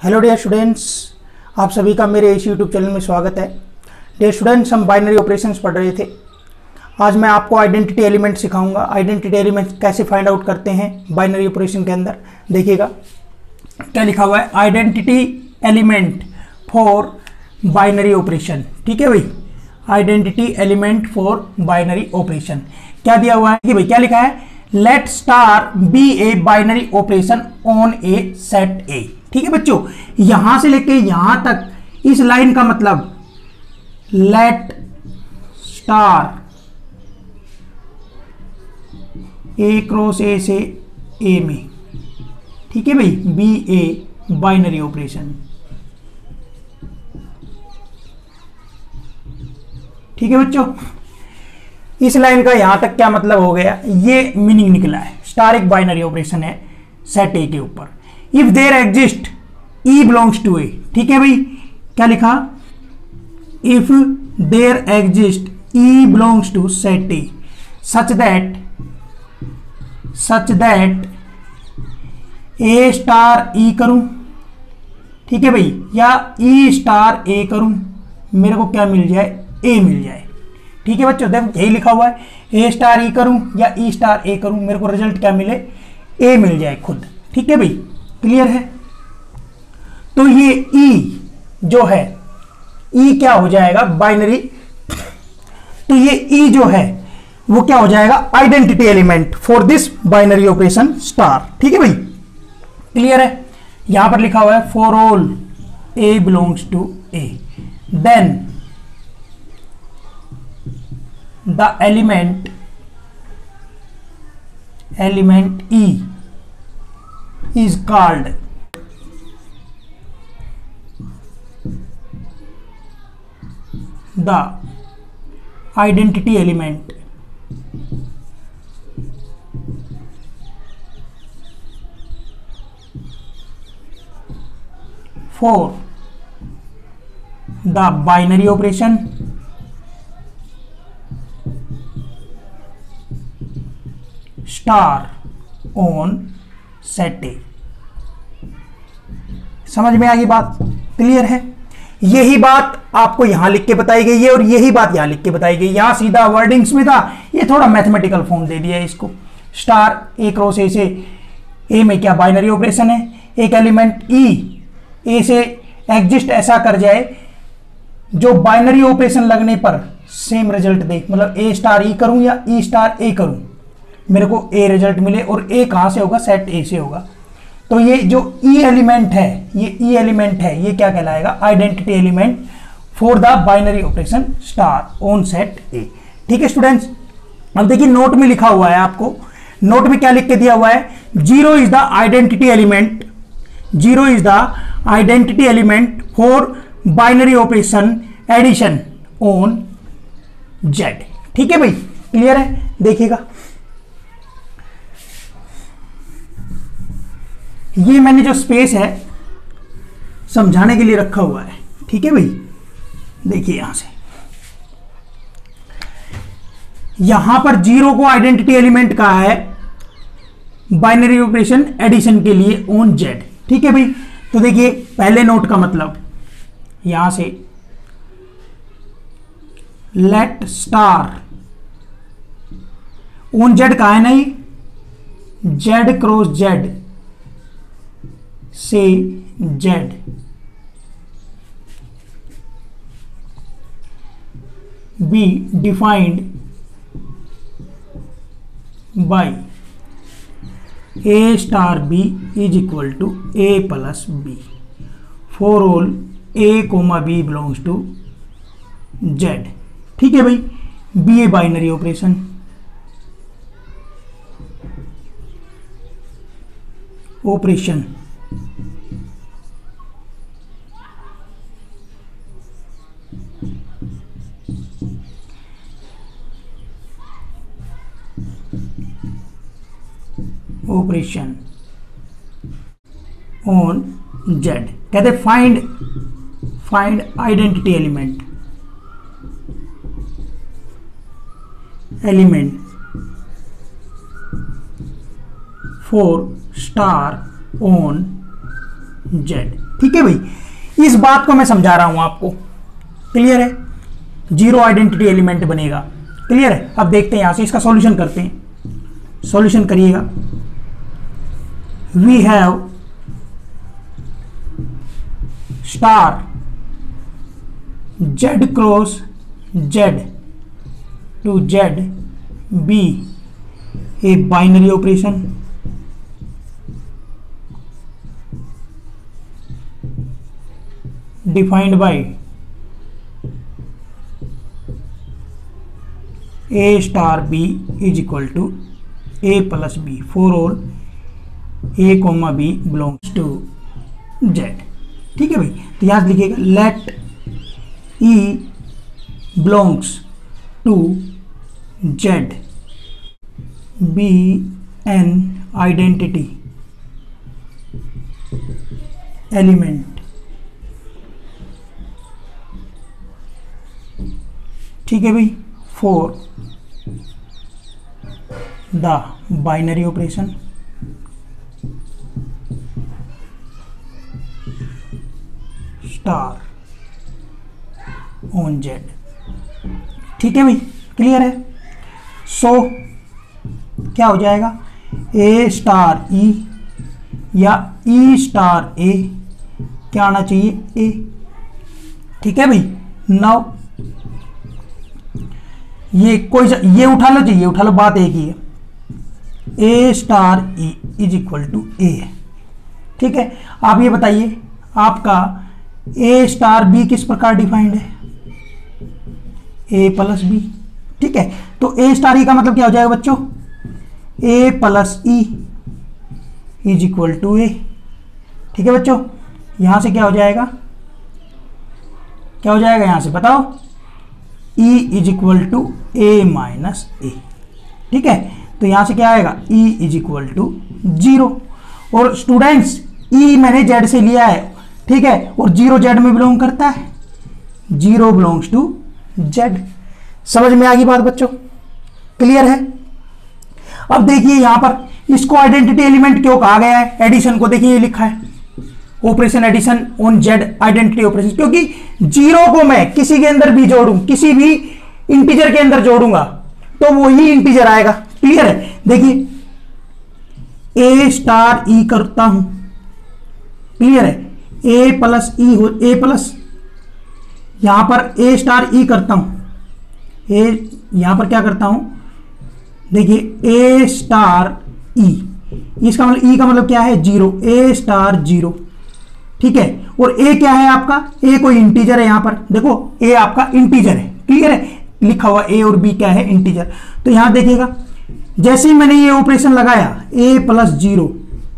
Hello dear students, आप सभी का मेरे इस यूट्यूब चैनल में स्वागत है। डियर स्टूडेंट्स, हम बाइनरी ऑपरेशंस पढ़ रहे थे। आज मैं आपको आइडेंटिटी एलिमेंट सिखाऊंगा। आइडेंटिटी एलिमेंट कैसे फाइंड आउट करते हैं बाइनरी ऑपरेशन के अंदर। देखिएगा क्या लिखा हुआ है, identity element for binary operation. ठीक है भाई, identity element for binary operation क्या दिया हुआ है कि भाई क्या लिखा है, let star be a binary operation on a set A. ठीक है बच्चों, यहां से लेके यहां तक इस लाइन का मतलब let star A cross A से ए में, ठीक है भाई, बी ए बाइनरी ऑपरेशन। ठीक है बच्चों, इस लाइन का यहां तक क्या मतलब हो गया, ये मीनिंग निकला है। स्टार एक बाइनरी ऑपरेशन है सेट ए के ऊपर। If there exist E belongs to ए, ठीक है भाई, क्या लिखा, if there exist E belongs to set A such that A star ई करूं, ठीक है भाई, या ई स्टार ए करूं, मेरे को क्या मिल जाए, ए मिल जाए। ठीक है बच्चों, देखो यही लिखा हुआ है, ए स्टार ई करूं या ई स्टार ए करूं, मेरे को रिजल्ट क्या मिले, ए मिल जाए खुद। ठीक है भाई, क्लियर है। तो ये ई जो है, ई क्या हो जाएगा, बाइनरी, तो ये ई जो है वो क्या हो जाएगा, identity element for this binary operation star. ठीक है भाई, क्लियर है। यहां पर लिखा हुआ है for all A belongs to A, then the element E is called the identity element for the binary operation star on set ए। समझ में आ गई बात, क्लियर है। यही बात आपको यहां लिख के बताई गई है और यही बात यहां लिख के बताई गई। यहां सीधा वर्डिंग्स में था, ये थोड़ा मैथमेटिकल फॉर्म दे दिया है इसको। स्टार ए क्रॉस ए से ए में क्या बाइनरी ऑपरेशन है, एक एलिमेंट ई ए से एग्जिस्ट ऐसा कर जाए जो बाइनरी ऑपरेशन लगने पर सेम रिजल्ट दे, मतलब ए स्टार ई करूं या ई स्टार ए करूं, मेरे को ए रिजल्ट मिले, और ए कहां से होगा, सेट ए से होगा। तो ये जो ई एलिमेंट है, ये ई एलिमेंट है, ये क्या कहलाएगा, identity element for the binary operation star on set A. ठीक है स्टूडेंट्स, अब देखिए नोट में लिखा हुआ है, आपको नोट में क्या लिख के दिया हुआ है, zero is the identity element, zero is the identity element for binary operation addition on Z. ठीक है भाई, क्लियर है। देखिएगा ये मैंने जो स्पेस है समझाने के लिए रखा हुआ है। ठीक है भाई, देखिए यहां से, यहां पर जीरो को आइडेंटिटी एलिमेंट कहा है बाइनरी ऑपरेशन एडिशन के लिए ऑन जेड। ठीक है भाई, तो देखिए पहले नोट का मतलब, यहां से लेट स्टार ऑन जेड कहा है, नहीं, जेड क्रॉस जेड से Z be defined by A star B is equal to A plus B for all A comma B belongs to Z. ठीक है भाई, be a binary operation, operation operation on Z, कहते find identity element for star on Z. ठीक है भाई, इस बात को मैं समझा रहा हूं आपको, क्लियर है। जीरो आइडेंटिटी एलिमेंट बनेगा, क्लियर है। अब देखते हैं यहां से इसका सॉल्यूशन करते हैं, सॉल्यूशन करिएगा। We have star Z cross Z to Z be a binary operation defined by a star b is equal to a plus b for all a comma b belongs to z। ठीक है भाई, तो यहां से लिखिएगा let e belongs to z be an identity element ठीक है भाई for the binary operation star on Z. ठीक है भाई, क्लियर है। सो क्या हो जाएगा, ए स्टार ई या ई स्टार ए, क्या आना चाहिए ए। ठीक है भाई, नाउ ये कोई ये उठा लो, चाहिए उठा लो, बात एक ही है, a star e is equal to a है। ठीक है, आप ये बताइए आपका ए स्टार बी किस प्रकार डिफाइंड है, ए प्लस बी। ठीक है, तो ए स्टार ई का मतलब क्या हो जाएगा बच्चों, a plus e is equal to ए। ठीक है बच्चों, यहां से क्या हो जाएगा, क्या हो जाएगा यहां से बताओ, E is equal to a minus a. ठीक है, तो यहां से क्या आएगा, E इज इक्वल टू 0। और स्टूडेंट्स E मैंने Z से लिया है, ठीक है, और 0 Z में बिलोंग करता है, 0 बिलोंग्स टू Z। समझ में आ गई बात बच्चों, क्लियर है। अब देखिए यहां पर इसको आइडेंटिटी एलिमेंट क्यों कहा गया है, एडिशन को देखिए लिखा है operation addition on Z identity operation, क्योंकि 0 को मैं किसी के अंदर भी जोड़ूं, किसी भी इंटीजर के अंदर जोड़ूंगा तो वही इंटीजर आएगा। क्लियर है, देखिए ए स्टार ई करता हूं, क्लियर है, ए प्लस ई हो, ए प्लस यहां पर ए स्टार ई करता हूं, ए यहां पर क्या करता हूं, देखिए ए स्टार ई, इसका मतलब ई का मतलब क्या है 0, ए स्टार 0। ठीक है, और ए क्या है आपका, ए कोई इंटीजर है, यहां पर देखो ए आपका इंटीजर है, क्लियर है, लिखा हुआ ए और बी क्या है इंटीजर। तो यहां देखिएगा जैसे ही मैंने ये ऑपरेशन लगाया ए प्लस 0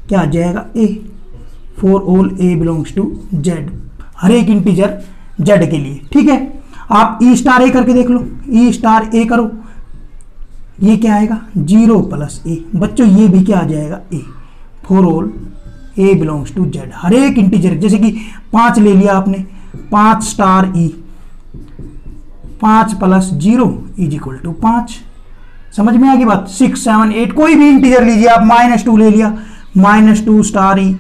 क्या आ जाएगा a, for all A belongs to Z, हर एक इंटीजर जेड के लिए। ठीक है, आप ई स्टार ए करके देख लो, ई स्टार ए करो, ये क्या आएगा 0 प्लस ए। बच्चों ये भी क्या आ जाएगा a, for all A belongs to Z, हर एक इंटीजर, जैसे कि 5 ले लिया आपने, 5 star e, 5 plus 0 is equal to 5। समझ में आ गई बात। 6 7 8 कोई भी इंटीजर लीजिए आप, -2 ले लिया, -2 स्टार ई,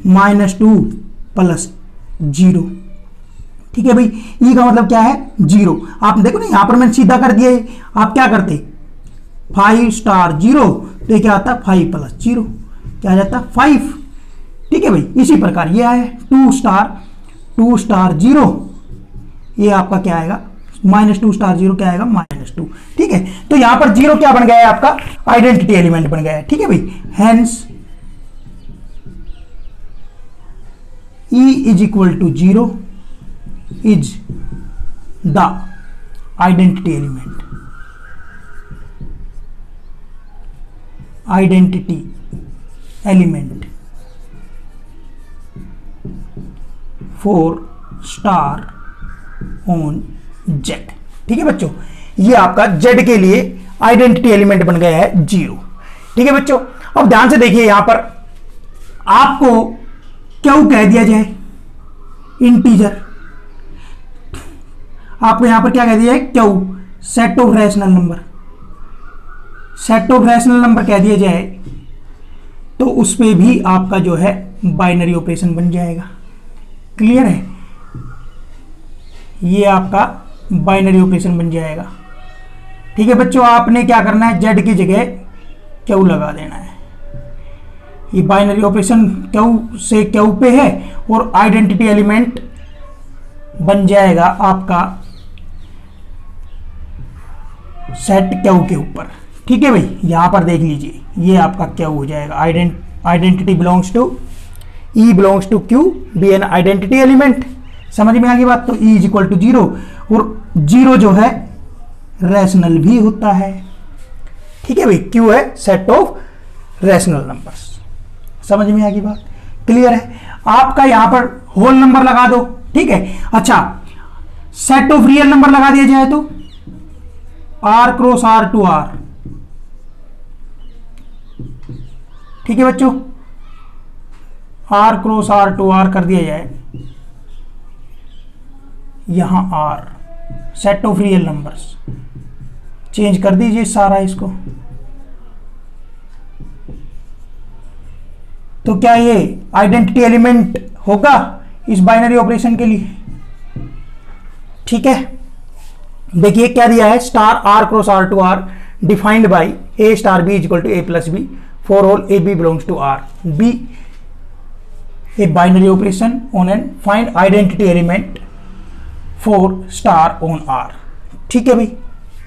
-2 प्लस 0। ठीक है भाई, ई का मतलब क्या है 0। आप देखो ना यहां पर मैंने सीधा कर दिया, आप क्या करते 5 स्टार 0, तो ये क्या आता है 5 प्लस 0 क्या आ जाता 5। ठीक है भाई, इसी प्रकार ये आया 2 स्टार 0, ये आपका क्या आएगा -2 स्टार 0 क्या आएगा -2। ठीक है, तो यहां पर 0 क्या बन गया है आपका आइडेंटिटी एलिमेंट बन गया है। ठीक है भाई, hence E is equal to 0 is the identity element, identity element for star on Z. ठीक है बच्चों, ये आपका जेड के लिए आइडेंटिटी एलिमेंट बन गया है 0। ठीक है बच्चों, अब ध्यान से देखिए यहां पर आपको क्यों कह दिया जाए इंटीजर, आपको यहां पर क्या कह दिया है क्यों, set of rational number, set of rational number कह दिया जाए तो उस पे भी आपका जो है बाइनरी ऑपरेशन बन जाएगा। क्लियर है? ये आपका बाइनरी ऑपरेशन बन जाएगा। ठीक है बच्चों, आपने क्या करना है, जेड की जगह क्यू लगा देना है। ये बाइनरी ऑपरेशन क्यू से क्यू पे है और आइडेंटिटी एलिमेंट बन जाएगा आपका सेट क्यू के ऊपर। ठीक है भाई, यहां पर देख लीजिए, ये आपका क्यू हो जाएगा। Identity belongs to E belongs to Q, be an identity element. समझ में आ गई बात? तो ई इज इक्वल टू 0, और 0 जो है रैशनल भी होता है। ठीक है भाई, क्यू है सेट ऑफ रैशनल नंबर्स। समझ में आ गई बात? क्लियर है? आपका यहां पर होल नंबर लगा दो। ठीक है, अच्छा सेट ऑफ रियल नंबर लगा दिया जाए तो R cross R to R। ठीक है बच्चों, R cross R to R कर दिया जाए, यहां R set of real numbers. Change कर दीजिए सारा इसको, तो क्या ये आइडेंटिटी एलिमेंट होगा इस बाइनरी ऑपरेशन के लिए? ठीक है, देखिए क्या दिया है, star R cross R to R defined by A star B equal to A plus B for all A B belongs to R B, a binary operation on N find identity element for star on R। ठीक है भाई,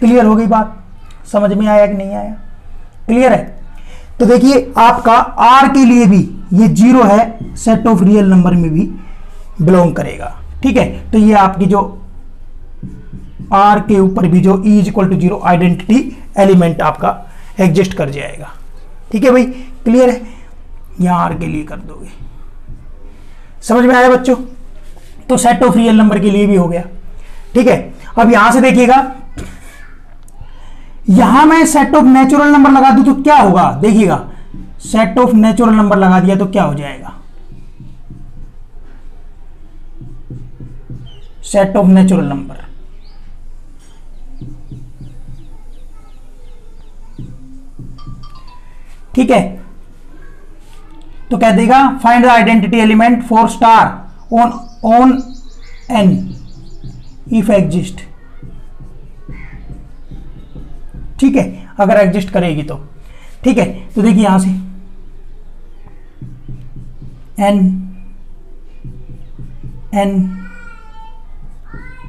clear हो गई बात? समझ में आया कि नहीं आया? क्लियर है? तो देखिए आपका R के लिए भी ये 0 है, सेट ऑफ रियल नंबर में भी बिलोंग करेगा। ठीक है, तो ये आपकी जो R के ऊपर भी जो E is equal to 0 identity element आपका एग्जिस्ट कर जाएगा। ठीक है भाई, क्लियर है? यहां R के लिए कर दोगे। समझ में आया बच्चों? तो सेट ऑफ रियल नंबर के लिए भी हो गया। ठीक है, अब यहां से देखिएगा, यहां मैं सेट ऑफ नेचुरल नंबर लगा दूं तो क्या होगा? देखिएगा, सेट ऑफ नेचुरल नंबर लगा दिया तो क्या हो जाएगा? सेट ऑफ नेचुरल नंबर, ठीक है, तो कह देगा find the identity element for star on N if exist. ठीक है, अगर एग्जिस्ट करेगी तो। ठीक है, तो देखिए यहां से N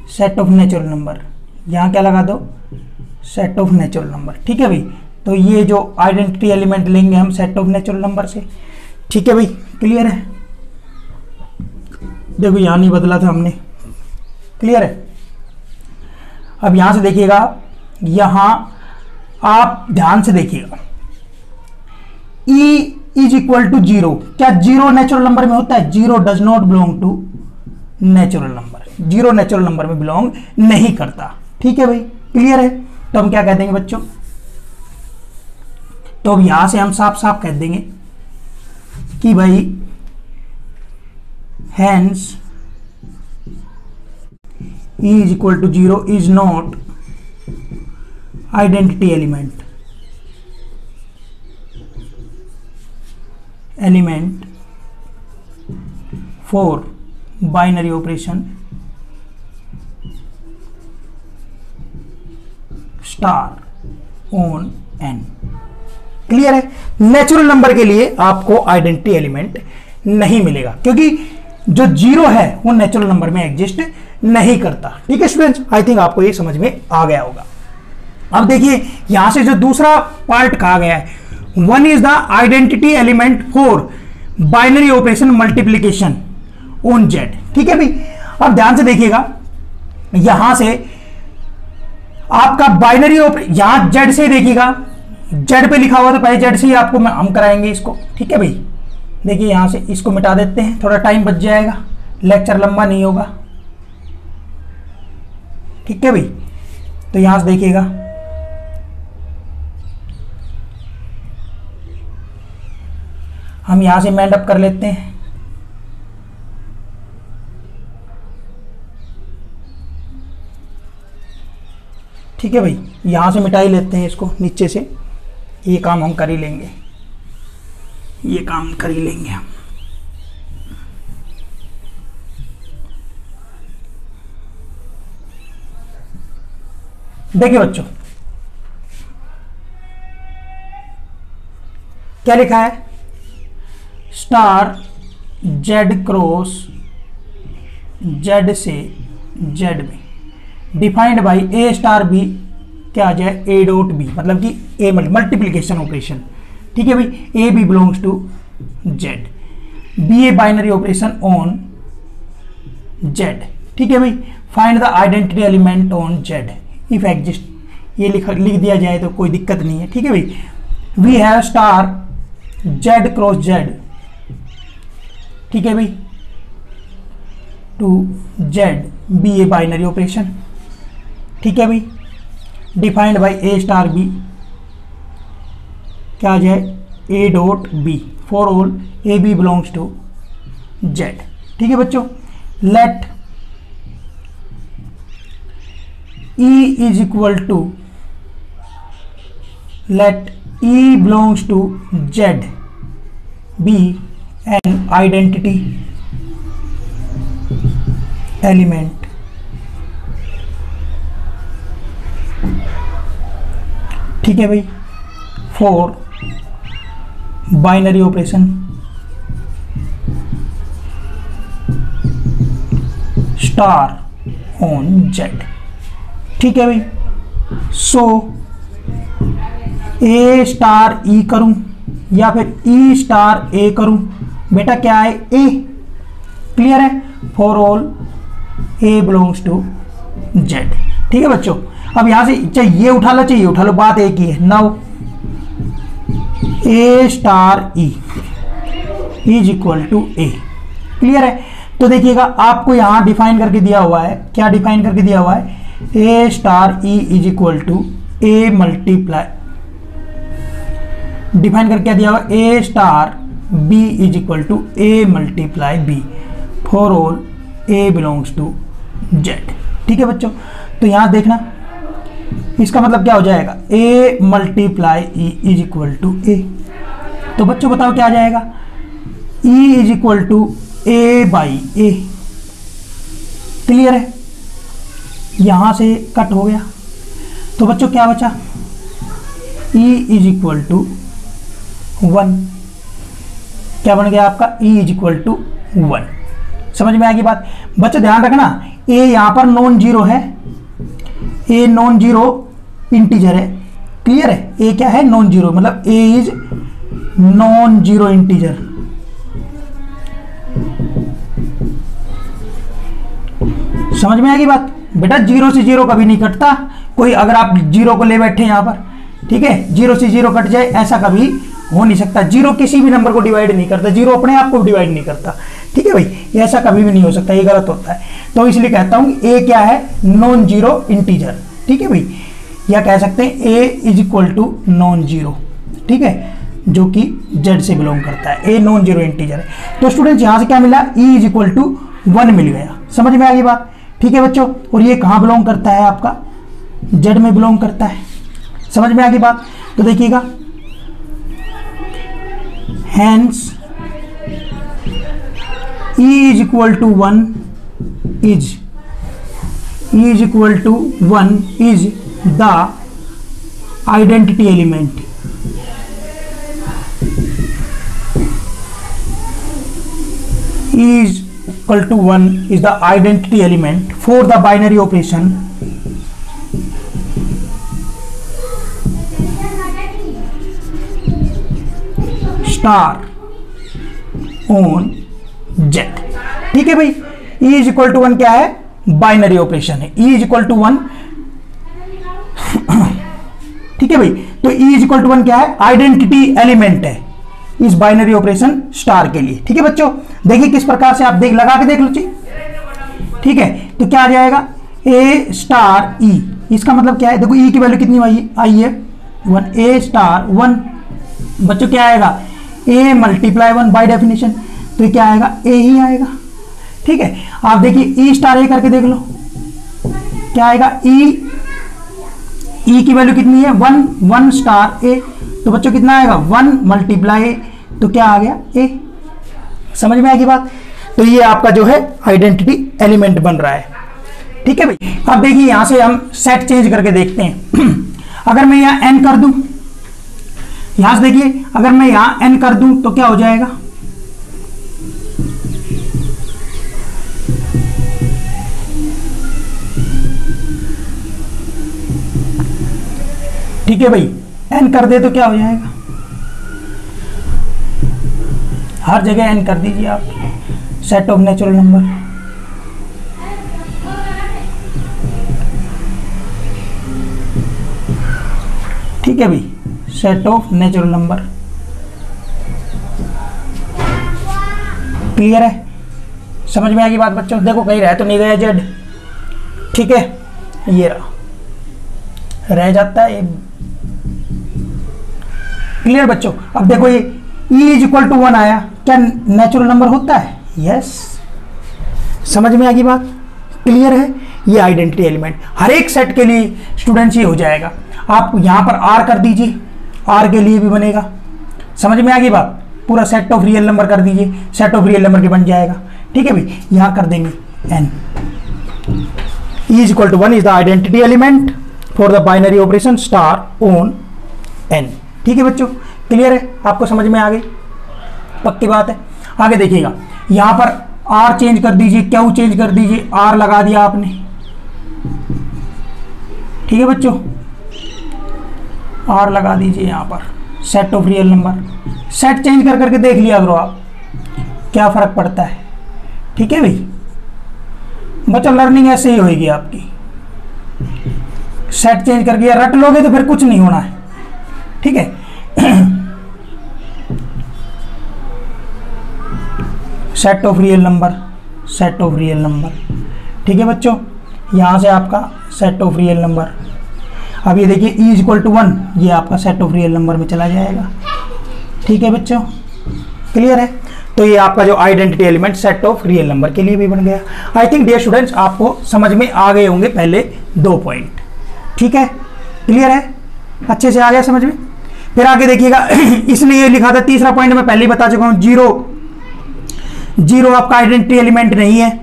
set of natural number, यहां क्या लगा दो? Set of natural number. ठीक है भाई, तो ये जो आइडेंटिटी एलिमेंट लेंगे हम सेट ऑफ नेचुरल नंबर से। ठीक है भाई, क्लियर है? देखो यहां नहीं बदला था हमने, क्लियर है? अब यहां से देखिएगा, यहां आप ध्यान से देखिएगा, E इज इक्वल टू 0, क्या 0 नेचुरल नंबर में होता है? 0 does not belong to natural number, 0 natural number में बिलोंग नहीं करता। ठीक है भाई, क्लियर है? तो हम क्या कह देंगे बच्चों, तो अब यहां से हम साफ साफ कह देंगे कि भाई hence E is equal to 0 is not identity element for binary operation star on N. Clear है? नेचुरल नंबर के लिए आपको आइडेंटिटी एलिमेंट नहीं मिलेगा, क्योंकि जो 0 है वो नेचुरल नंबर में एग्जिस्ट नहीं करता। ठीक है स्टूडेंट्स, आई थिंक आपको ये समझ में आ गया होगा। अब देखिए यहां से जो दूसरा पार्ट कहा गया है, 1 is the identity element for binary operation multiplication on Z. ठीक है भाई, अब ध्यान से देखिएगा, यहां से आपका बाइनरी ऑपरेशन, यहां जेड से देखिएगा, जेड पे लिखा हुआ तो पहले जेड से ही आपको हम कराएंगे इसको। ठीक है भाई, देखिए यहां से इसको मिटा देते हैं, थोड़ा टाइम बच जाएगा, लेक्चर लंबा नहीं होगा। ठीक है भाई, तो यहां से देखिएगा, हम यहां से मैंड अप कर लेते हैं। ठीक है भाई, यहां से मिटा ही लेते हैं इसको नीचे से, ये काम हम कर ही लेंगे, ये काम कर ही लेंगे हम। देखिए बच्चों क्या लिखा है, स्टार जेड क्रॉस जेड से जेड में defined by a star b, क्या आ जाए ए डॉट बी, मतलब कि ए मल्टीप्लीकेशन ऑपरेशन। ठीक है भाई, a b belongs to Z, be a binary operation on Z. ठीक है भाई, find the identity element on Z if exist, ये लिख दिया जाए तो कोई दिक्कत नहीं है। ठीक है भाई, we have star Z cross Z, ठीक है भाई, to Z be a binary operation. ठीक है भाई, defined by a star b, क्या आ जाए a dot b for all a b belongs to Z. ठीक है बच्चों, let e is equal to, let e belongs to Z be an identity element. ठीक है भाई, for binary operation star on Z. ठीक है भाई, सो ए स्टार ई करूं या फिर ई स्टार ए करूं, बेटा क्या है ए, क्लियर है, for all A belongs to Z. ठीक है बच्चों, अब यहां से चाहे ये उठा लो चाहे ये उठा लो, बात एक ही है। Now a star e is equal to a, clear है। तो देखिएगा आपको यहां डिफाइन करके दिया हुआ है, क्या डिफाइन करके दिया हुआ है, a star e is equal to a multiply, define करके क्या दिया हुआ, a star B is equal to a multiply b for all A belongs to Z. ठीक है बच्चों, तो यहां देखना इसका मतलब क्या हो जाएगा, a multiply e is equal to a. तो बच्चों बताओ क्या आ जाएगा, e is equal to a by a, clear है, यहां से कट हो गया। तो बच्चों क्या बचा, ई इज इक्वल टू 1, क्या बन गया आपका, ई इज इक्वल टू 1। समझ में आएगी बात बच्चों, ध्यान रखना ए यहां पर नॉन जीरो है, ए नॉन जीरो इंटीजर है, क्लियर है, ए क्या है नॉन जीरो, मतलब ए इज नॉन जीरो इंटीजर। समझ में आएगी बात बेटा, जीरो से जीरो कभी नहीं कटता, कोई अगर आप जीरो को ले बैठे यहां पर, ठीक है, जीरो से जीरो कट जाए ऐसा कभी हो नहीं सकता, जीरो किसी भी नंबर को डिवाइड नहीं करता, जीरो अपने आप को डिवाइड नहीं करता। ठीक है भाई, ये ऐसा कभी भी नहीं हो सकता, ये गलत होता है। तो इसलिए कहता हूं ए क्या है, नॉन जीरो इंटीजर। ठीक है भाई, या कह सकते हैं a is equal to non zero, ठीक है, जो कि जेड से बिलोंग करता है, ए नॉन जीरो इंटीजर है। तो स्टूडेंट्स यहां से क्या मिला, ई इज इक्वल टू 1 मिल गया। समझ में आ गई बात, ठीक है बच्चों, और ये कहां बिलोंग करता है, आपका जेड में बिलोंग करता है। समझ में आ गई बात, तो देखिएगा hence E is equal to 1 is E is equal to 1 is the identity element. E is equal to 1 is the identity element for the binary operation star on Z. ठीक है भाई, E इज इक्वल टू 1 क्या है, binary operation है, E is equal to 1। ठीक है भाई, तो E इज इक्वल टू 1 क्या है, आइडेंटिटी एलिमेंट है इस बाइनरी ऑपरेशन स्टार के लिए। ठीक है बच्चों, देखिए किस प्रकार से आप लगा के देख लो जी। ठीक है, तो क्या आ जाएगा, ए स्टार ई, इसका मतलब क्या है, देखो ई की वैल्यू कितनी आई है 1, ए स्टार 1, बच्चों क्या आएगा, ए मल्टीप्लाई 1 बाय डेफिनेशन, तो क्या आएगा, ए ही आएगा। ठीक है, आप देखिए ई स्टार ए करके देख लो, क्या आएगा, ई की वैल्यू कितनी है 1, 1 स्टार ए, तो बच्चों कितना आएगा 1 मल्टीप्लाई ए, तो क्या आ गया ए। समझ में आएगी बात, तो ये आपका जो है आइडेंटिटी एलिमेंट बन रहा है। ठीक है भाई। अब देखिए यहां से हम सेट चेंज करके देखते हैं। अगर मैं यहां n कर दूं, यहां से देखिए अगर मैं यहां n कर दूं तो क्या हो जाएगा, ठीक है भाई, n कर दे तो क्या हो जाएगा, हर जगह n कर दीजिए आप, सेट ऑफ नेचुरल नंबर। ठीक है भाई, set of natural number. Clear है, समझ में आएगी बात बच्चों। देखो कहीं रह तो नहीं गया जेड, ठीक है, ये रह जाता है। क्लियर बच्चों। अब देखो ये e इज इक्वल टू 1 आया, क्या नेचुरल नंबर होता है? यस, समझ में आएगी बात। क्लियर है, ये आइडेंटिटी एलिमेंट हर एक सेट के लिए स्टूडेंट्स ये हो जाएगा। आप यहां पर r कर दीजिए, r के लिए भी बनेगा, समझ में आएगी बात। पूरा सेट ऑफ रियल नंबर कर दीजिए, सेट ऑफ रियल नंबर के बन जाएगा। ठीक है भाई, यहां कर देंगे n, e is equal to 1 is the identity element for the binary operation star on n। ठीक है बच्चों, क्लियर है, आपको समझ में आ गई, पक्की बात है। आगे देखिएगा, यहां पर r चेंज कर दीजिए, q चेंज कर दीजिए, r लगा दिया आपने। ठीक है बच्चों, r लगा दीजिए यहां पर, set of real number. Set change कर करके देख लिया करो आप क्या फर्क पड़ता है। ठीक है भाई बच्चों, लर्निंग ऐसे ही होगी आपकी, सेट चेंज करके रट लोगे तो फिर कुछ नहीं होना है। ठीक है, set of real number, set of real number. ठीक है बच्चों, यहां से आपका सेट ऑफ रियल नंबर। अब ये देखिए e इज इक्वल टू 1, ये आपका सेट ऑफ रियल नंबर में चला जाएगा। ठीक है बच्चों, क्लियर है। तो ये आपका जो identity element set of real number के लिए भी बन गया। आई थिंक डियर स्टूडेंट्स आपको समझ में आ गए होंगे पहले 2 पॉइंट। ठीक है, क्लियर है, अच्छे से आ गया समझ में। फिर आगे देखिएगा, इसने ये लिखा था, तीसरा पॉइंट मैं पहले ही बता चुका हूं, जीरो आपका आइडेंटिटी एलिमेंट नहीं है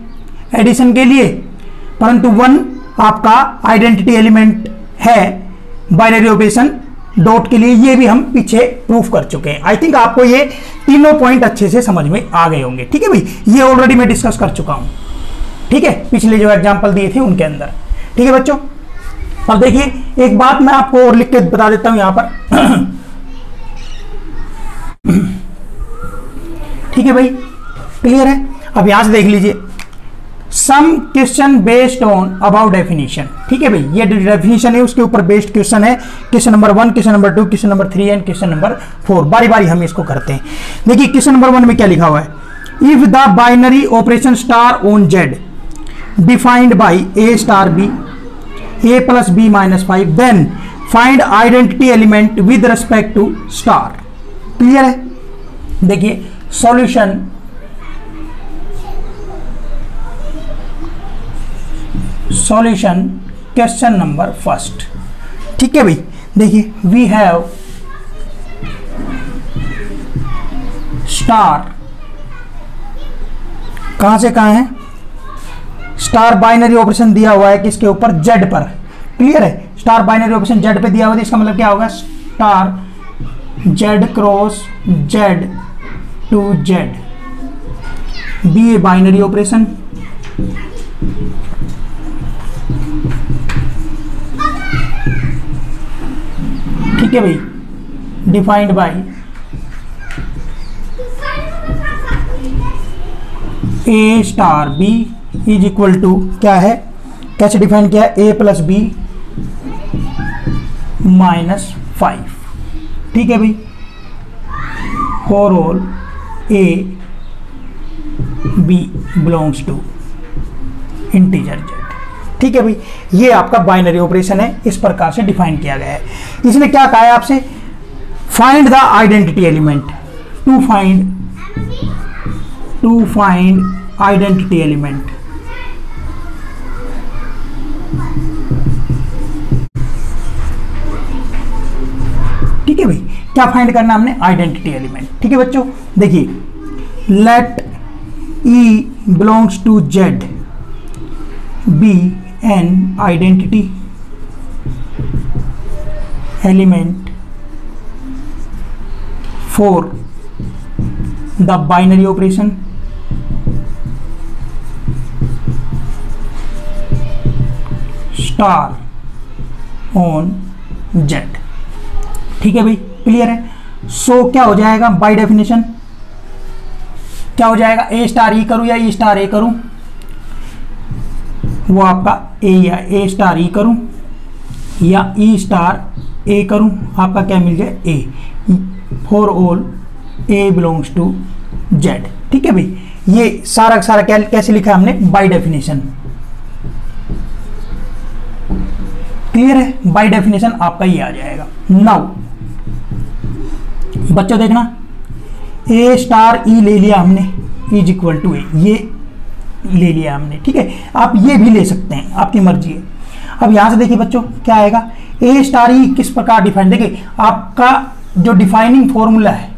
एडिशन के लिए, परंतु 1 आपका आइडेंटिटी एलिमेंट है बाइनरी ऑपरेशन डॉट के लिए। ये भी हम पीछे प्रूफ कर चुके हैं। आई थिंक आपको ये तीनों पॉइंट अच्छे से समझ में आ गए होंगे। ठीक है भाई, ये ऑलरेडी मैं डिस्कस कर चुका हूं। ठीक है, पिछले जो एग्जांपल दिए थे उनके अंदर। ठीक है बच्चों, अब देखिए एक बात मैं आपको और लिख के बता देता हूं यहां पर। ठीक है भाई, क्लियर है। अब यहां से देख लीजिए, some question based on about definition. ठीक है भाई, ये डेफिनेशन है, उसके ऊपर बेस्ड क्वेश्चन है। Question number 1, question number 2, question number 3 and question number 4। बारी बारी हम इसको करते हैं। देखिए क्वेश्चन नंबर 1 में क्या लिखा हुआ है, if the binary operation star on Z defined by a star b, a plus b minus 5, then find identity element with respect to star. Clear है। देखिए solution, solution question number first. ठीक है भाई, देखिए वी हैव स्टार, कहां से कहां है, स्टार बाइनरी ऑपरेशन दिया हुआ है किसके ऊपर, जेड पर। क्लियर है, स्टार बाइनरी ऑपरेशन जेड पे दिया हुआ है, इसका मतलब क्या होगा, star Z cross Z to Z, be a binary operation. ठीक है भाई, defined by A star B is equal to क्या है, कैसे डिफाइन किया है, ए प्लस बी माइनस 5। ठीक है भाई, for all a b belongs to integer Z. ठीक है भाई, ये आपका बाइनरी ऑपरेशन है, इस प्रकार से डिफाइन किया गया है। इसने क्या कहा है आपसे, find the identity element, to find identity element. ठीक है भाई, क्या फाइंड करना हमने, आइडेंटिटी एलिमेंट। ठीक है बच्चों, देखिए let e belongs to Z, be an identity element for the binary operation star on Z. ठीक है भाई, क्लियर है। सो क्या हो जाएगा बाय डेफिनेशन, क्या हो जाएगा, ए स्टार ई करूं या ई स्टार ए करूं, वो आपका ए या ए स्टार ई करूं या ई स्टार ए करूं, आपका क्या मिल जाए a, for all A belongs to Z. ठीक है भाई, ये सारा का सारा कैसे लिखा है हमने, बाय डेफिनेशन। क्लियर है, बाय डेफिनेशन आपका ये आ जाएगा। नाउ बच्चों देखना, ए स्टार ई ले लिया हमने, इज इक्वल टू ए, ये ले लिया हमने। ठीक है, आप ये भी ले सकते हैं, आपकी मर्जी है। अब यहां से देखिए बच्चों क्या आएगा, ए स्टार ई किस प्रकार डिफाइन, देखिए आपका जो डिफाइनिंग फॉर्मूला है,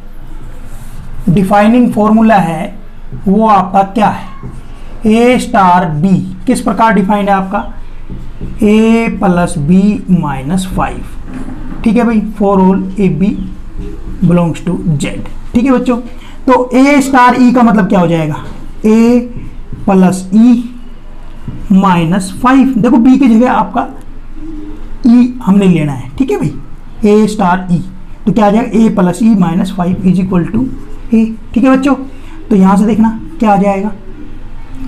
डिफाइनिंग फॉर्मूला है वो आपका क्या है, ए स्टार बी किस प्रकार डिफाइंड है आपका, ए प्लस बी माइनस 5। ठीक है भाई, for all a b belongs to Z. ठीक है बच्चों, तो ए स्टार ई का मतलब क्या हो जाएगा, ए प्लस ई माइनस 5। देखो बी की जगह आपका ई हमने लेना है। ठीक है भाई, ए स्टार ई, तो क्या आ जाएगा, a plus e minus 5 is equal to ए। ठीक है बच्चों, तो यहां से देखना क्या आ जाएगा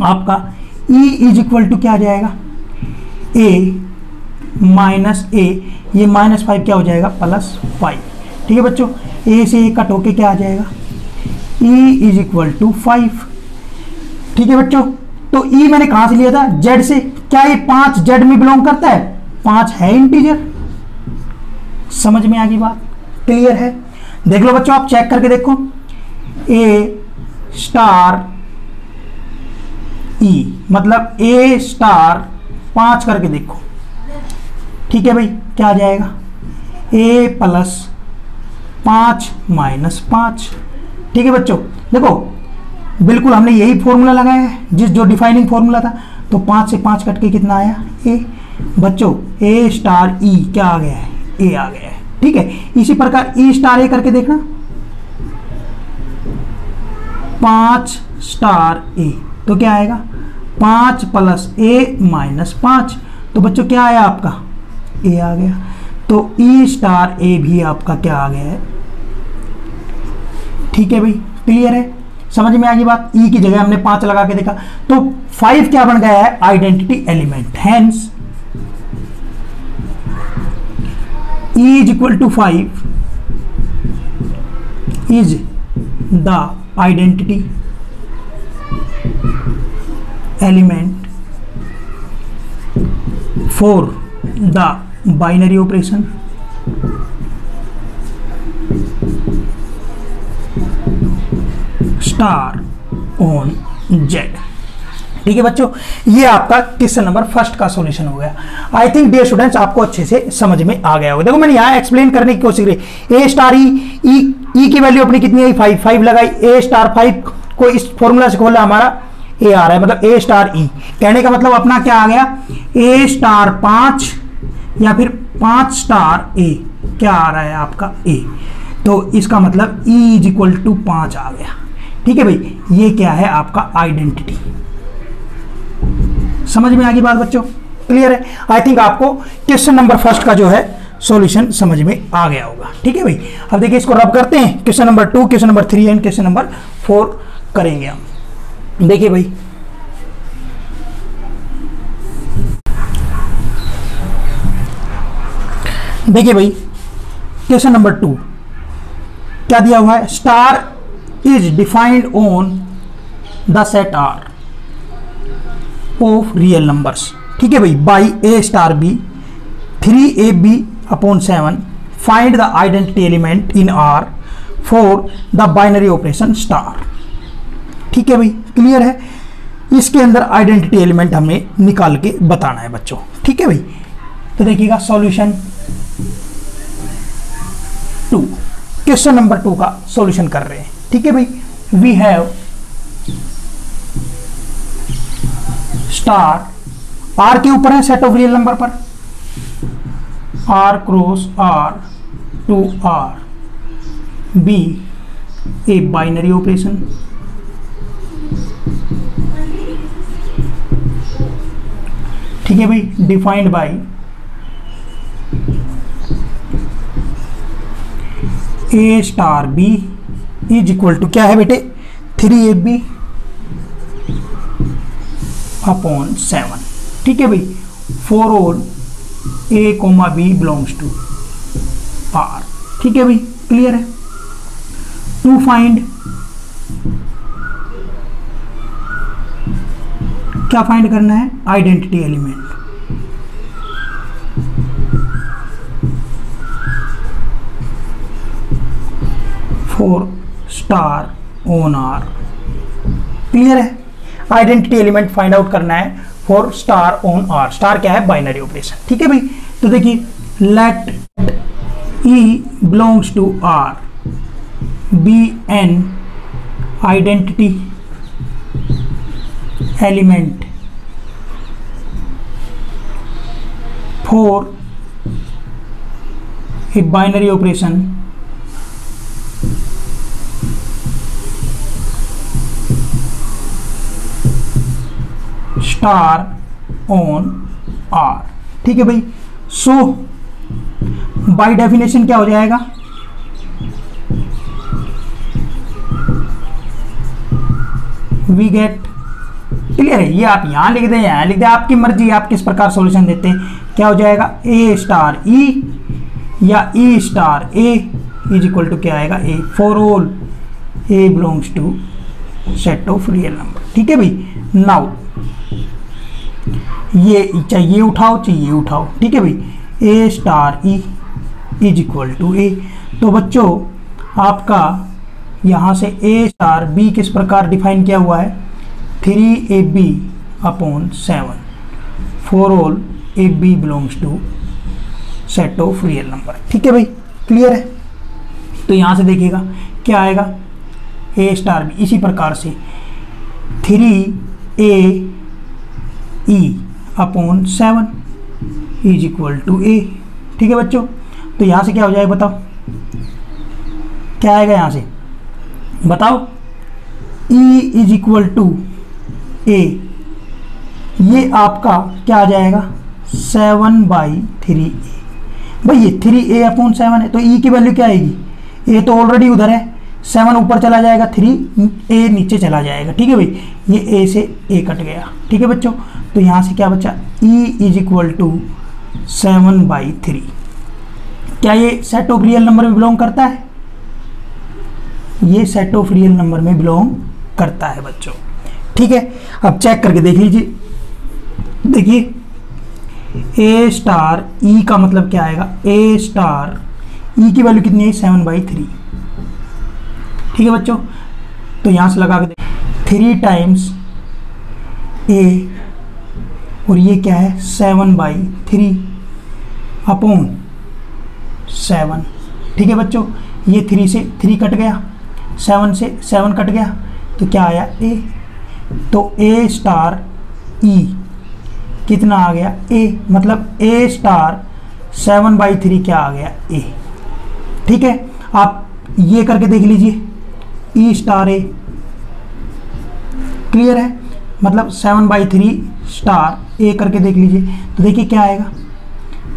आपका, ई इज इक्वल टू क्या आ जाएगा, ए माइनस ए, ये माइनस 5 क्या हो जाएगा, प्लस 5। ठीक है बच्चों, ए से ए कट होके क्या आ जाएगा, ई इज इक्वल टू 5। ठीक है बच्चों, तो ई मैंने कहां से लिया था, जेड से। क्या ये 5 जेड में बिलोंग करता है, 5 है इंटीजर। समझ में आ गई बात, क्लियर है। देख लो बच्चों, आप चेक करके देखो, ए स्टार ई मतलब ए स्टार 5 करके देखो। ठीक है भाई, क्या आ जाएगा, ए प्लस 5 माइनस 5। ठीक है बच्चों, देखो बिल्कुल हमने यही फॉर्मूला लगाया है, जो डिफाइनिंग फॉर्मूला था। तो 5 से 5 कट के कितना आया, ए। बच्चों ए स्टार ई क्या आ गया है, ए आ गया है। ठीक है, इसी प्रकार ई स्टार ए करके देखना, 5 स्टार ए, तो क्या आएगा, 5 प्लस ए माइनस 5। तो बच्चों क्या आया आपका, ए आ गया। तो ई स्टार ए भी आपका क्या आ गया है। ठीक है भाई, क्लियर है, समझ में आ गई बात। ई की जगह हमने 5 लगा के देखा, तो 5 क्या बन गया है, identity element. Hence e is equal to 5 is the identity element for the binary operation star on Z. ठीक है बच्चों, ये आपका क्वेश्चन नंबर फर्स्ट का सॉल्यूशन हो गया। आई थिंक डियर स्टूडेंट्स आपको अच्छे से समझ में आ गया होगा। देखो मैंने यहाँ एक्सप्लेन करने की कोशिश की, ए स्टार ई की वैल्यू अपनी कितनी है, 5 लगाई, ए स्टार 5 को इस फॉर्मूला से खोला, हमारा ए आ रहा है, मतलब ए स्टार ई। कहने का मतलब अपना क्या आ गया, ए स्टार 5 या फिर 5 स्टार ए, क्या आ रहा है आपका ए। तो इसका मतलब ई इज इक्वल टू 5 आ गया। ठीक है भाई, ये क्या है आपका आइडेंटिटी। समझ में आ गई बात बच्चों, क्लियर है। आई थिंक आपको क्वेश्चन नंबर फर्स्ट का जो है सॉल्यूशन समझ में आ गया होगा। ठीक है भाई, अब देखिए इसको रब करते हैं, question number 2, question number 3 and question number 4 करेंगे हम। देखिए भाई, देखिए भाई क्वेश्चन नंबर 2 क्या दिया हुआ है, star is defined on the set R of real numbers. ठीक है भाई, by a star b 3ab/7 find the identity element in R for the binary operation star. ठीक है भाई, क्लियर है। इसके अंदर आइडेंटिटी एलिमेंट हमें निकाल के बताना है बच्चों। ठीक है भाई, तो देखिएगा सॉल्यूशन 2, क्वेश्चन नंबर 2 का सॉल्यूशन कर रहे हैं। ठीक है भाई, वी हैव स्टार आर के ऊपर है, सेट ऑफ रियल नंबर पर, R cross R to R be a binary operation. ठीक है भाई, defined by A star B is equal to क्या है बेटे, 3ab अपॉन 7। ठीक है भाई, for all A comma B belongs to R. ठीक है भाई, क्लियर है। टू फाइंड, क्या फाइंड करना है, identity element. For star on R. Clear है, आइडेंटिटी एलिमेंट फाइंड आउट करना है for star on R. Star क्या है, बाइनरी ऑपरेशन। ठीक है भाई, तो देखिए, let e belongs to R be an identity element for a binary operation star on R. ठीक है भाई, सो बाय डेफिनेशन क्या हो जाएगा, वी गेट, क्लियर है, ये आप यहां लिख दें, यहां लिख दें, आपकी मर्जी, आप किस प्रकार सॉल्यूशन देते हैं। क्या हो जाएगा, ए स्टार ई या e star a is equal to क्या आएगा, a for all A belongs to set of real number. ठीक है भाई, नाउ ये चाहिए उठाओ, चाहिए उठाओ। ठीक है भाई, a star e is equal to a. तो बच्चों आपका यहाँ से ए स्टार बी किस प्रकार डिफाइन किया हुआ है, 3ab upon 7 for all a b belongs to set of real number. ठीक है भाई, क्लियर है। तो यहाँ से देखिएगा क्या आएगा, ए स्टार बी इसी प्रकार से 3a e upon 7 is equal to ए। ठीक है बच्चों, तो यहाँ से क्या हो जाएगा बताओ, क्या आएगा यहाँ से बताओ, E इज इक्वल टू ए, ये आपका क्या आ जाएगा 7/3a। भाई ये 3a अपॉन 7 है, तो E की वैल्यू क्या आएगी, A तो ऑलरेडी उधर है, 7 ऊपर चला जाएगा, 3a नीचे चला जाएगा। ठीक है भाई, ये A से A कट गया। ठीक है बच्चों, तो यहाँ से क्या बचा, E इज इक्वल टू 7/3। क्या ये सेट ऑफ रियल नंबर में बिलोंग करता है, ये सेट ऑफ रियल नंबर में बिलोंग करता है बच्चों। ठीक है, अब चेक करके देख लीजिए, देखिए ए स्टार ई का मतलब क्या आएगा, ए स्टार ई की वैल्यू कितनी है 7/3। ठीक है बच्चों, तो यहां से लगा के देख, 3 टाइम्स ए और ये क्या है 7/3 अपॉन 7। ठीक है बच्चों, ये 3 से 3 कट गया, 7 से 7 कट गया, तो क्या आया ए। तो ए स्टार ई कितना आ गया ए, मतलब ए स्टार 7/3 क्या आ गया ए। ठीक है, आप ये करके देख लीजिए, ई स्टार ए, क्लियर है, मतलब 7/3 स्टार ए करके देख लीजिए, तो देखिए क्या आएगा,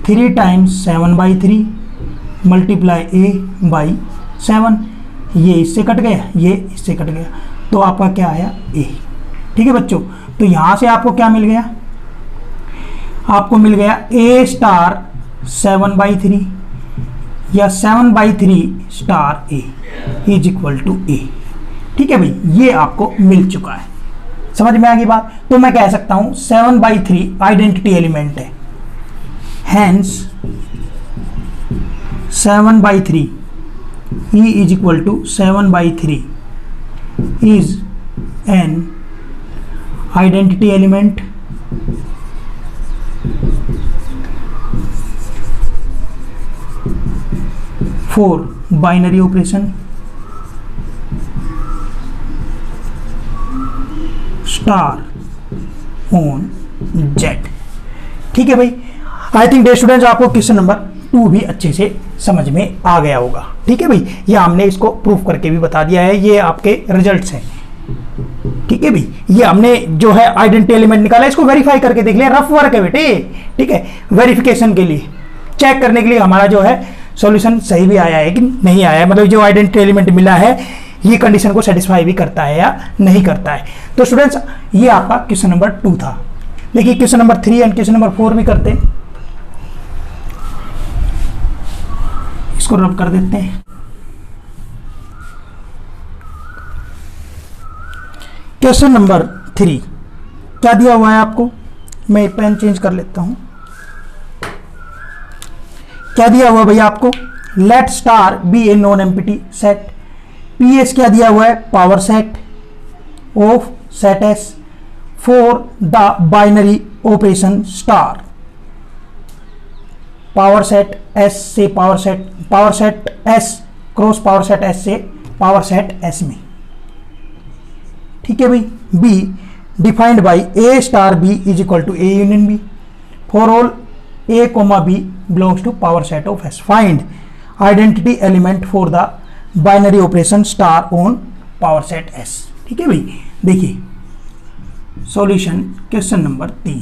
3 टाइम्स 7/3 मल्टीप्लाई ए बाई 7, ये इससे कट गया, ये इससे कट गया, तो आपका क्या आया ए। ठीक है बच्चों, तो यहां से आपको क्या मिल गया, आपको मिल गया ए स्टार 7/3 या 7/3 star a is equal to ए। ठीक है भाई, ये आपको मिल चुका है, समझ में आ गई बात। तो मैं कह सकता हूं 7/3 आइडेंटिटी एलिमेंट है, hence 7/3 E is equal to 7/3 is an identity element for binary operation star on Z। ठीक है भाई, आई थिंक डे स्टूडेंट्स आपको क्वेश्चन नंबर 2 भी अच्छे से समझ में आ गया होगा। ठीक है भाई, ये हमने इसको प्रूफ करके भी बता दिया है, ये आपके रिजल्ट्स हैं। ठीक है भाई, ये हमने जो है आइडेंटिटी एलिमेंट निकाला, इसको वेरीफाई करके देख लिया, रफ वर्क है बेटे। ठीक है, वेरिफिकेशन के लिए, चेक करने के लिए हमारा जो है सॉल्यूशन सही भी आया है कि नहीं आया है, मतलब जो आइडेंटिटी एलिमेंट मिला है ये कंडीशन को सेटिस्फाई भी करता है या नहीं करता है। तो स्टूडेंट्स ये आपका क्वेश्चन नंबर 2 था। देखिए question number 3 and question number 4 भी करते हैं, इसको रब कर देते हैं। क्वेश्चन नंबर 3 क्या दिया हुआ है आपको, मैं पेन चेंज कर लेता हूं। क्या दिया हुआ भैया आपको, let star be a non empty set. P S क्या दिया हुआ है, power set of set S for the binary operation star. Power set S से power set S cross power set S से पावर सेट एस में। ठीक है भाई, be defined by a star B is equal to a union b for all A comma B belongs to power set of S. Find identity element for the binary operation star on power set S. ठीक है भाई, देखिए solution question number 3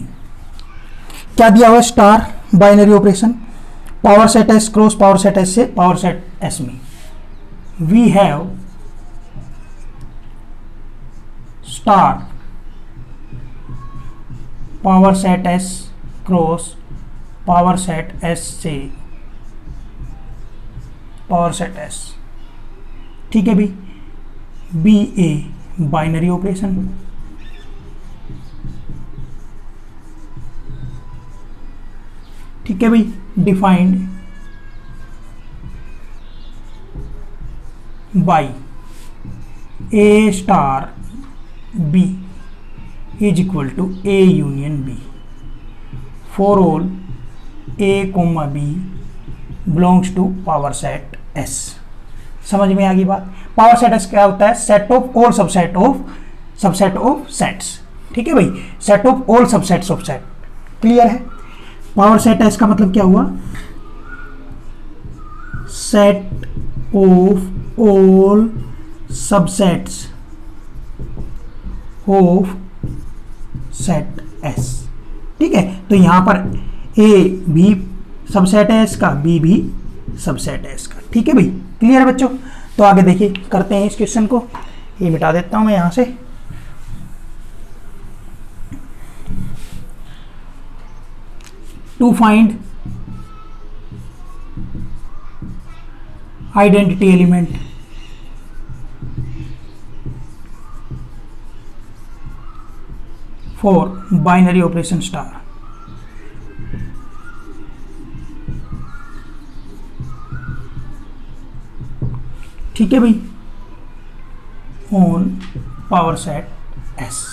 क्या दिया हुआ, star binary operation power set S cross power set S से power set S में। We have star power set S cross power set S से पावर सेट एस। ठीक है भाई, बी ए बाइनरी ऑपरेशन, ठीक है भाई, defined by a star B is equal to a union b for all A comma B belongs to power set S. समझ में आ गई बात। पावर सेट एस क्या होता है, set of all subset of sets. ठीक है भाई, set of all subsets of set. Clear है। पावर सेट एस का मतलब क्या हुआ, set of all subsets of set S. ठीक है, तो यहां पर ए भी सबसेट है इसका, बी भी सबसेट है इसका। ठीक है भाई, क्लियर है बच्चों। तो आगे देखिए करते हैं इस क्वेश्चन को, ये मिटा देता हूं मैं यहां से। To find identity element for binary operation star. ठीक है भाई, on power set S.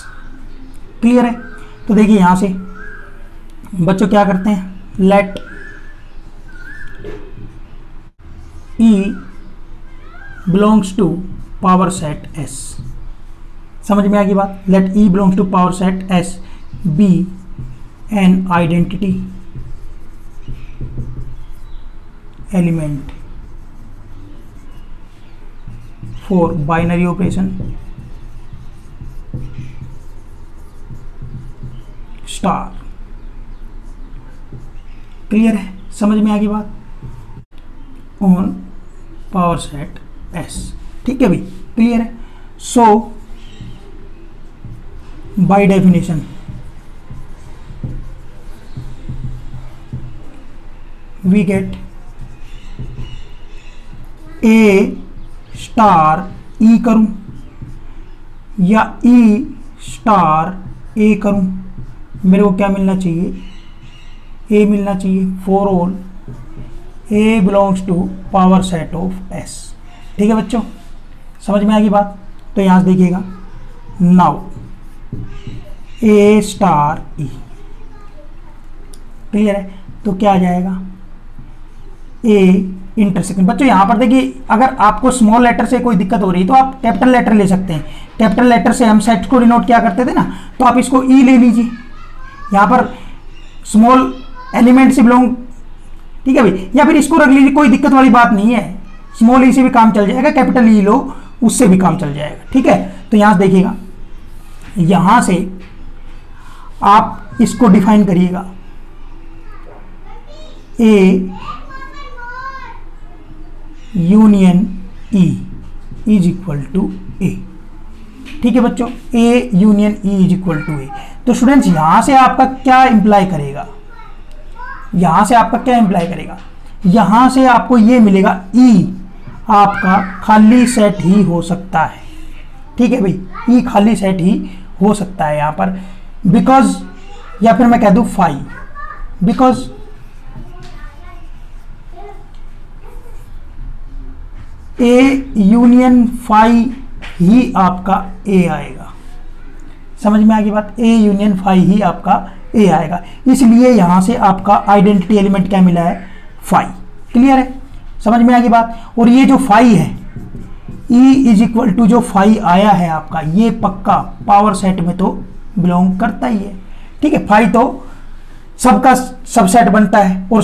Clear है। तो देखिए यहां से बच्चों क्या करते हैं, let e belongs to power set S. समझ में आ गई बात। Let e belongs to power set S be an identity element for binary operation star. Clear है, समझ में आ गई बात। On power set S. ठीक है भाई, क्लियर है। So by definition we get a star ई करूं या ई स्टार ए करूं, मेरे को क्या मिलना चाहिए, ए मिलना चाहिए for all A belongs to power set of S. ठीक है बच्चों, समझ में आ गई बात। तो यहां से देखिएगा, now a star E. Clear है। तो क्या आ जाएगा, ए इंटरसेक्शन। बच्चों यहां पर देखिए, अगर आपको स्मॉल लेटर से कोई दिक्कत हो रही है तो आप कैपिटल लेटर ले सकते हैं। कैपिटल लेटर से हम सेट को डिनोट क्या करते थे ना, तो आप इसको ई ले लीजिए। यहां पर स्मॉल एलिमेंट से बिलोंग, ठीक है भाई, या फिर इसको रख लीजिए, कोई दिक्कत वाली बात नहीं है, स्मॉल ई से भी काम चल जाएगा, कैपिटल ई लो उससे भी काम चल जाएगा, ठीक है। तो यहां से देखिएगा, यहां से आप इसको डिफाइन करिएगा, a union e is equal to ए, ठीक है बच्चों, a union e is equal to a. तो स्टूडेंट्स यहां से आपका क्या इंप्लाई करेगा, यहां से आपका क्या इंप्लाई करेगा, यहां से आपको ये मिलेगा ई आपका खाली सेट ही हो सकता है, ठीक है भाई, ई खाली सेट ही हो सकता है यहां पर, बिकॉज, या फिर मैं कह दूं phi, because a union phi ही आपका ए आएगा, समझ में आ गई बात, ए यूनियन फाई ही आपका ए आएगा, इसलिए यहां से आपका आइडेंटिटी एलिमेंट क्या मिला है, फाई। क्लियर है, समझ में आ गई बात। और ये जो फाई है, ई इज इक्वल टू जो फाई आया है आपका, ये पक्का पावर सेट में तो बिलोंग करता ही है, ठीक है, फाई तो सबका सबसेट बनता है, और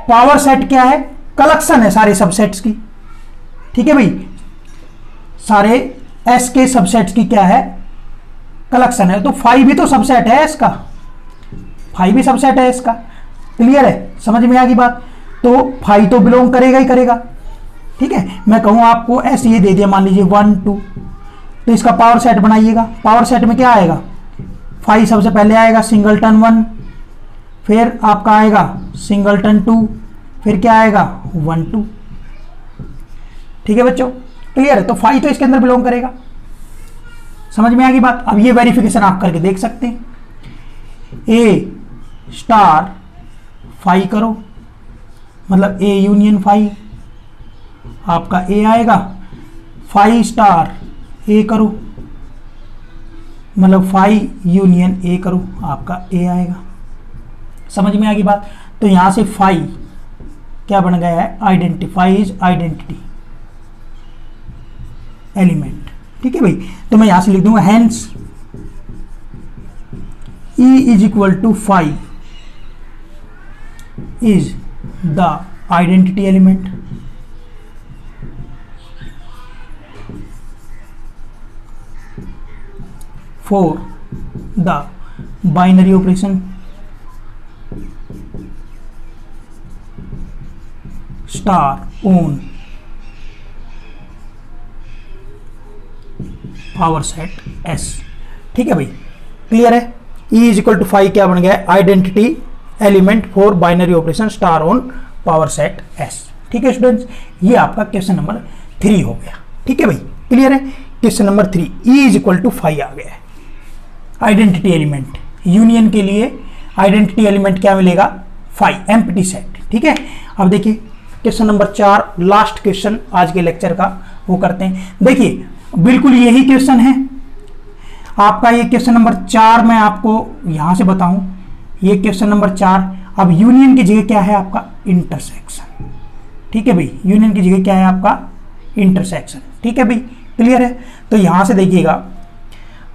पावर सेट क्या है, कलेक्शन है सारे सबसेट्स की, ठीक है भाई, सारे एस के सबसेट्स की क्या है, कलेक्शन है। तो फाई भी तो सबसेट है एस का, फाई भी सबसेट है इसका। क्लियर है, समझ में आ गई बात। तो फाई तो बिलोंग करेगा ही करेगा, ठीक है। मैं कहूं आपको एस ये दे दिया, मान लीजिए 1 2, तो इसका पावर सेट बनाइएगा। पावर सेट में क्या आएगा, फाई सबसे पहले आएगा सिंगलटन 1, फिर आपका आएगा सिंगलटन 2, फिर क्या आएगा 1 2, ठीक है बच्चों। क्लियर है, तो फाई तो इसके अंदर बिलोंग करेगा, समझ में आ गई बात। अब ये वेरिफिकेशन आप करके देख सकते हैं, ए स्टार फाई करो, मतलब ए यूनियन फाई आपका ए आएगा, फाई स्टार ए करो, मतलब फाई यूनियन ए करो, आपका ए आएगा। समझ में आ गई बात। तो यहां से फाई क्या बन गया है, identity, phi is identity element, ठीक है भाई। तो मैं यहां से लिख दूंगा hence e is equal to phi is the identity element for the binary operation star on power set S, ठीक है भाई। क्लियर है, e is equal to five क्या बन गया है, identity element for binary operation star on power set S, ठीक है स्टूडेंट्स। ये आपका क्वेश्चन नंबर 3 हो गया, ठीक है भाई। क्लियर है, question number 3 e is equal to five आ गया है। आइडेंटिटी एलिमेंट यूनियन के लिए आइडेंटिटी एलिमेंट क्या मिलेगा, फाइव, एम्प्टी सेट, ठीक है। अब देखिए क्वेश्चन नंबर 4, लास्ट क्वेश्चन आज के लेक्चर का, वो करते हैं। देखिए बिल्कुल यही क्वेश्चन है आपका, ये क्वेश्चन नंबर 4 मैं आपको यहां से बताऊं, ये क्वेश्चन नंबर 4। अब यूनियन की जगह क्या है आपका, इंटरसेक्शन, ठीक है भाई। यूनियन की जगह क्या है आपका, इंटरसेक्शन, ठीक है भाई। क्लियर है, तो यहां से देखिएगा,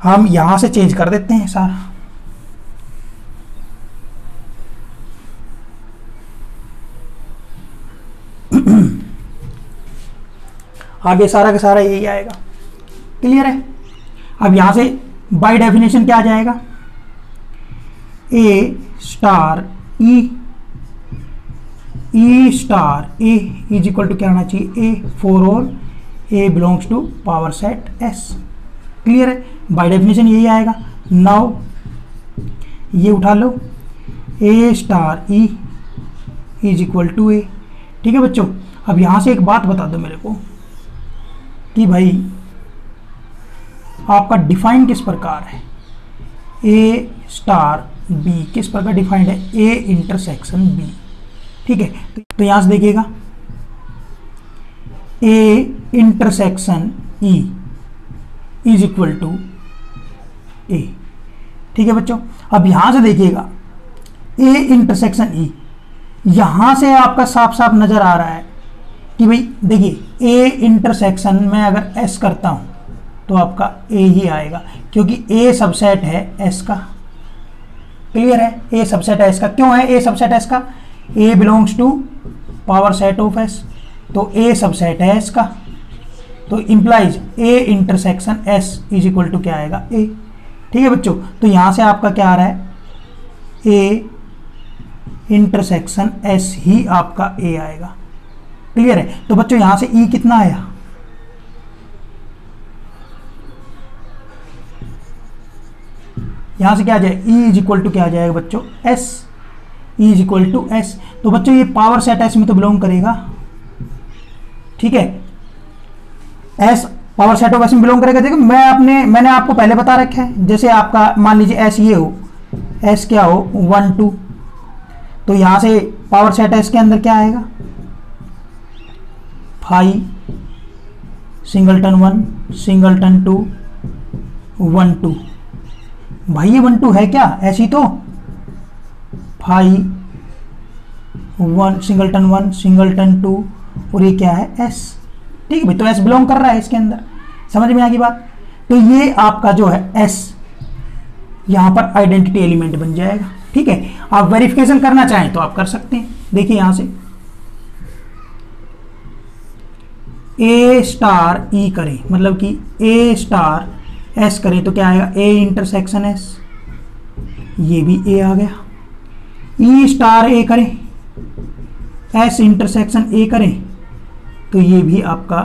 हम यहां से चेंज कर देते हैं सारा, आगे सारा का सारा यही आएगा। क्लियर है, अब यहां से बाय डेफिनेशन क्या आ जाएगा, a star e, e star a is equal to क्या आना चाहिए, a for all A belongs to power set S. Clear है, बाय डेफिनेशन यही आएगा। नाउ ये उठा लो, a star e is equal to ए, ठीक है बच्चों। अब यहां से एक बात बता दो मेरे को कि भाई आपका डिफाइन किस प्रकार है, ए स्टार बी किस प्रकार डिफाइंड है, ए इंटरसेक्शन बी, ठीक है। तो यहां से देखिएगा, a intersection e is equal to ए, ठीक है बच्चों। अब यहां से देखिएगा, ए इंटरसेक्शन ई, यहां से आपका साफ साफ नजर आ रहा है कि भाई देखिए ए इंटरसेक्शन में अगर एस करता हूं तो आपका ए ही आएगा, क्योंकि ए सबसेट है एस का, क्लियर है, ए सबसेट है इसका। क्यों है ए सबसेट है इसका? A belongs to power set of S, तो ए सबसेट है इसका, तो implies a intersection S is equal to क्या आएगा? ए। ठीक है बच्चों, तो यहां से आपका क्या आ रहा है? ए इंटरसेक्शन एस ही आपका ए आएगा। क्लियर है? तो बच्चों यहां से ई कितना आया? यहां से क्या आ जाए? ई इज इक्वल टू क्या आ जाएगा बच्चों? S. E is equal to S. तो बच्चों ये पावर सेट एस में तो बिलोंग करेगा। ठीक है, S power set of S में बिलोंग करेगा। देखो मैंने आपको पहले बता रखा है, जैसे आपका मान लीजिए एस ये हो, एस क्या हो 1 2, तो यहां से पावर सेट एस के अंदर क्या आएगा? 5 सिंगलटन 1 सिंगलटन 2 1 2। भाई ये 1 2 है क्या? ऐसी तो 5 1 सिंगलटन 1 सिंगलटन 2 और ये क्या है? एस। ठीक है भाई, तो एस बिलोंग कर रहा है इसके अंदर। समझ में आ गई बात? तो ये आपका जो है एस यहां पर आइडेंटिटी एलिमेंट बन जाएगा। ठीक है, आप वेरिफिकेशन करना चाहें तो आप कर सकते हैं। देखिए यहां से ए स्टार ई करें, मतलब कि ए स्टार एस करें तो क्या आएगा? ए इंटरसेक्शन एस, ये भी ए आ गया। ई स्टार ए करें, एस इंटरसेक्शन ए करें तो ये भी आपका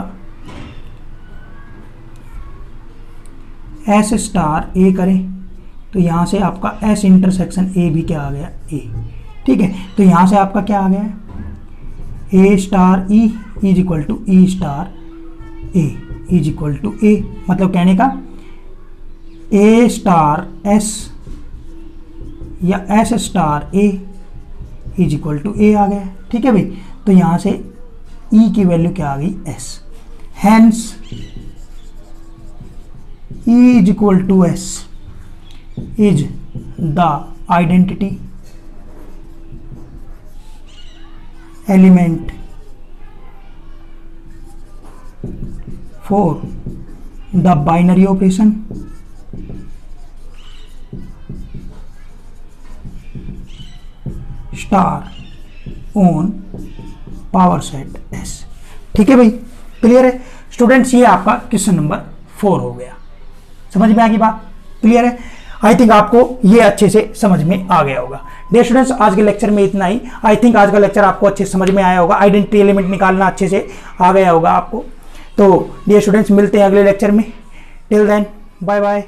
एस स्टार ए करें तो यहां से आपका एस इंटरसेक्शन ए भी क्या आ गया? ए। ठीक है, तो यहां से आपका क्या आ गया? A star e is equal to e star a is equal to a. मतलब कहने का ए स्टार एस या S star a is equal to a आ गया। ठीक है भाई, तो यहां से ई की वैल्यू क्या आ गई? S. Hence e is equal to S is the identity element for the binary operation star on power set S. ठीक है भाई, क्लियर है स्टूडेंट्स? ये आपका क्वेश्चन नंबर 4 हो गया। समझ में आ गई बात? क्लियर है? आई थिंक आपको ये अच्छे से समझ में आ गया होगा। डियर स्टूडेंट्स, आज के लेक्चर में इतना ही। आई थिंक आज का लेक्चर आपको अच्छे से समझ में आया होगा, आइडेंटिटी एलिमेंट निकालना अच्छे से आ गया होगा आपको। तो डियर स्टूडेंट्स, मिलते हैं अगले लेक्चर में। Till then bye bye.